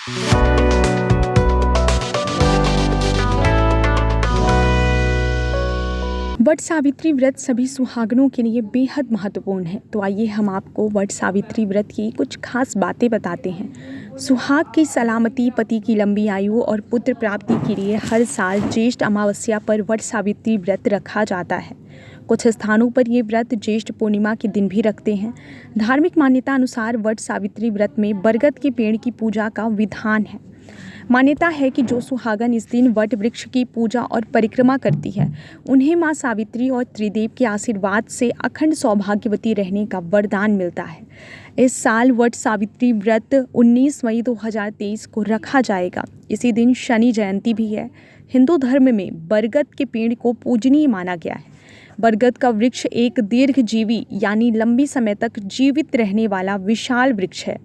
वट सावित्री व्रत सभी सुहागनों के लिए बेहद महत्वपूर्ण है। तो आइए हम आपको वट सावित्री व्रत की कुछ खास बातें बताते हैं। सुहाग की सलामती, पति की लंबी आयु और पुत्र प्राप्ति के लिए हर साल ज्येष्ठ अमावस्या पर वट सावित्री व्रत रखा जाता है। कुछ स्थानों पर ये व्रत ज्येष्ठ पूर्णिमा के दिन भी रखते हैं। धार्मिक मान्यता अनुसार वट सावित्री व्रत में बरगद के पेड़ की पूजा का विधान है। मान्यता है कि जो सुहागन इस दिन वट वृक्ष की पूजा और परिक्रमा करती है, उन्हें मां सावित्री और त्रिदेव के आशीर्वाद से अखंड सौभाग्यवती रहने का वरदान मिलता है। इस साल वट सावित्री व्रत 19 मई 2023 को रखा जाएगा। इसी दिन शनि जयंती भी है। हिंदू धर्म में बरगद के पेड़ को पूजनीय माना गया है। बरगद का वृक्ष एक दीर्घजीवी यानी लंबी समय तक जीवित रहने वाला विशाल वृक्ष है,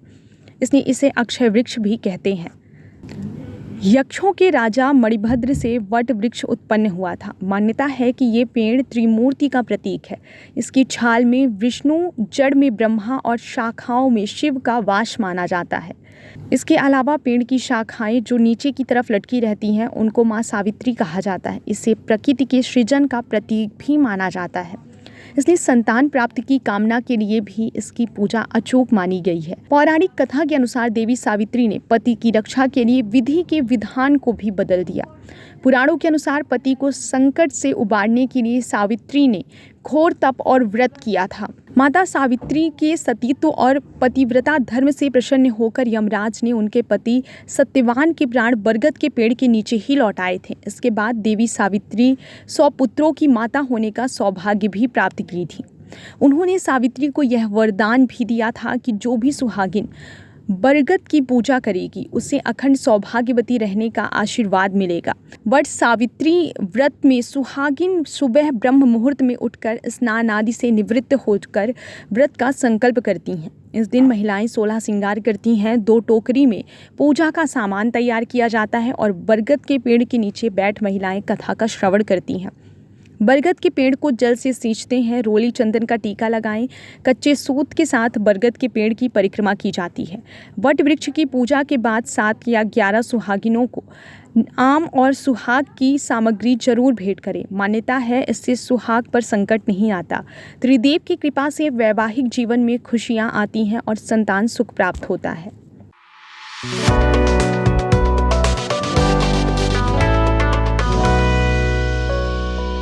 इसलिए इसे अक्षय वृक्ष भी कहते हैं। यक्षों के राजा मणिभद्र से वट वृक्ष उत्पन्न हुआ था। मान्यता है कि ये पेड़ त्रिमूर्ति का प्रतीक है। इसकी छाल में विष्णु, जड़ में ब्रह्मा और शाखाओं में शिव का वास माना जाता है। इसके अलावा पेड़ की शाखाएं जो नीचे की तरफ लटकी रहती हैं, उनको मां सावित्री कहा जाता है। इसे प्रकृति के सृजन का प्रतीक भी माना जाता है, इसलिए संतान प्राप्ति की कामना के लिए भी इसकी पूजा अचूक मानी गई है। पौराणिक कथा के अनुसार देवी सावित्री ने पति की रक्षा के लिए विधि के विधान को भी बदल दिया। पुराणों के अनुसार पति को संकट से उबारने के लिए सावित्री ने घोर तप और व्रत किया था। माता सावित्री के सतीत्व और पतिव्रता धर्म से प्रसन्न होकर यमराज ने उनके पति सत्यवान के प्राण बरगद के पेड़ के नीचे ही लौटाए थे। इसके बाद देवी सावित्री 100 पुत्रों की माता होने का सौभाग्य भी प्राप्त की थी। उन्होंने सावित्री को यह वरदान भी दिया था कि जो भी सुहागिन बरगद की पूजा करेगी, उसे अखंड सौभाग्यवती रहने का आशीर्वाद मिलेगा। वट सावित्री व्रत में सुहागिन सुबह ब्रह्म मुहूर्त में उठकर स्नान आदि से निवृत्त होकर व्रत का संकल्प करती हैं। इस दिन महिलाएं 16 श्रृंगार करती हैं। 2 टोकरी में पूजा का सामान तैयार किया जाता है और बरगद के पेड़ के नीचे बैठ महिलाएं कथा का श्रवण करती हैं। बरगद के पेड़ को जल से सींचते हैं। रोली चंदन का टीका लगाएं। कच्चे सूत के साथ बरगद के पेड़ की परिक्रमा की जाती है। वट वृक्ष की पूजा के बाद 7 या 11 सुहागिनों को आम और सुहाग की सामग्री जरूर भेंट करें। मान्यता है इससे सुहाग पर संकट नहीं आता। त्रिदेव की कृपा से वैवाहिक जीवन में खुशियां आती हैं और संतान सुख प्राप्त होता है।